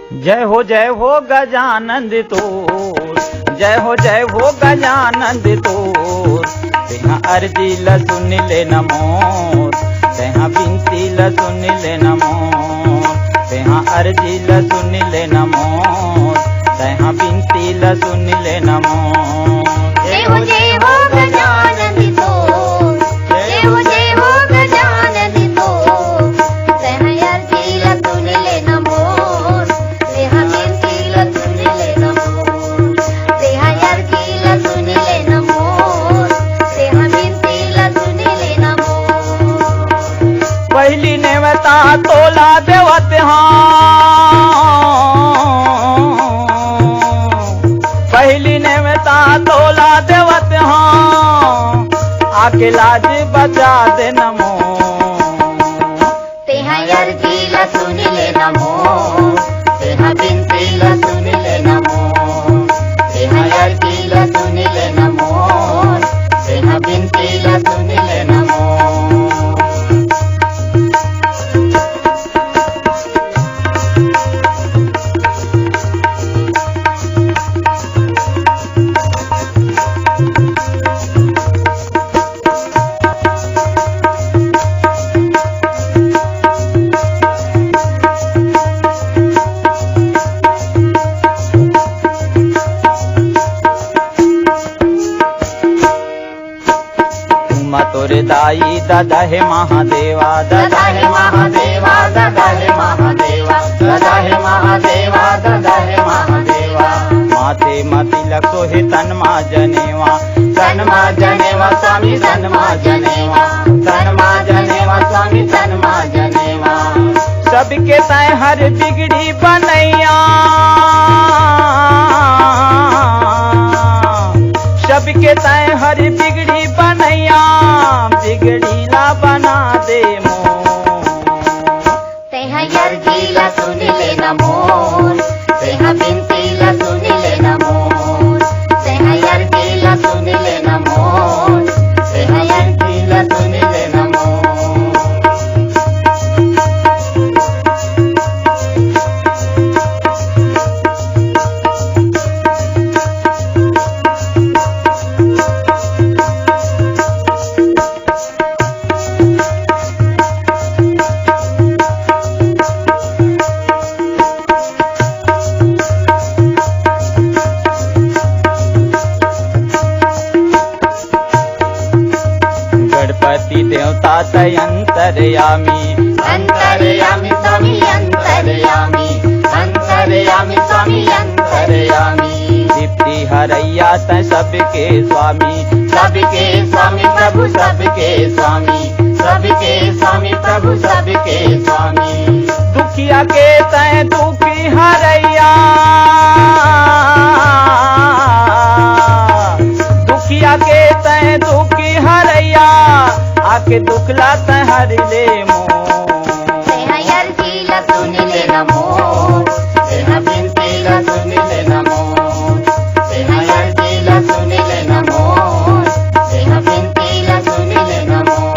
जय हो गजानंद तोर, जय हो गजानंद तोर। तेहा अर्जी ल सुन ले नमोर, तेहा बिनती ल सुन ले नमोर, तेहा अर्जी ल सुन ले नमोर, तेहा बिनती ल सुन ले नमोर। जय हो गजानंद तोर, जय हो गजानंद तोर। तेहा अर्जी ल सुन ले नमोर, तेहा बिनती ल सुन ले नमोर, तेहा अर्जी ल सुन ले नमोर, तेहा बिनती ल सुन ले नमोर। पहली नेवता तोला देवत पहली नेवता तोला देवत आके लाज बचा दे नमो। तेहा अर्जी ल सुन ले नमोर, तेहा बिनती ल सुन ले नमोर, तेहा अर्जी ल सुन ले नमोर, तेहा बिनती ल सुन ले नमोर। तोरे दाई दादा है महादेवा, दादा हे महादेवा, दादा हे महादेवा, दादा हे महादेवा, दादा हे महादेवा। माथे तिलक सोहे तन मा जनेवा, तन मा जनेवा स्वामी, तन मा जनेवा, तन मा जनेवा स्वामी, तन मा जनेवा। सबके तय हर बिगड़ी बनैया, सबके तय हर बिगड़ी बनैया, बिगड़ी ला बना दे मोर। तेहा अर्जी ल सुन ले नमोर, तेहा बिनती ल सुन ले नमोर, तेहा अर्जी ल सुन ले नमोर, तेहा अर्जी ल सुन ले नमोर। गणपति देवता तय अंतर्यामी, अंतर्यामी स्वामी, अंतर्यामी, अंतर्यामी स्वामी, अंतर्यामी। दीप्ति हरैया तय सबके स्वामी, सबके स्वामी प्रभु, सबके स्वामी, सबके स्वामी प्रभु, सबके स्वामी। दुखिया के तय दुखी हरैया, दुखिया के तय दुखी हरैया, आके दुखला तय हर ले मोर। तेहा अर्जी ल सुन ले नमोर, तेहा बिनती ल सुन ले नमोर, तेहा अर्जी ल सुन ले नमोर, तेहा बिनती ल सुन ले नमोर।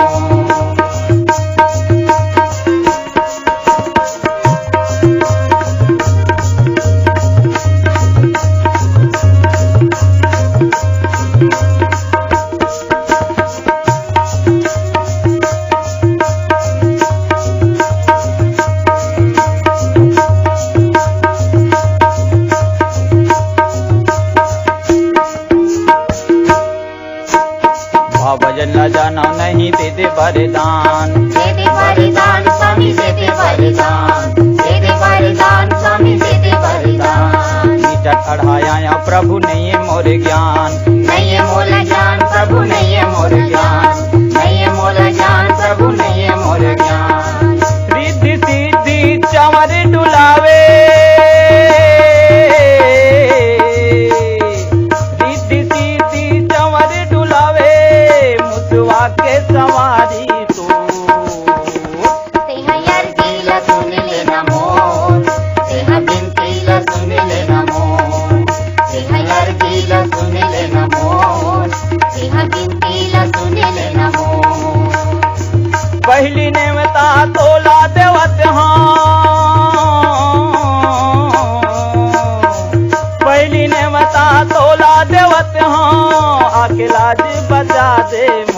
लाज बचा दे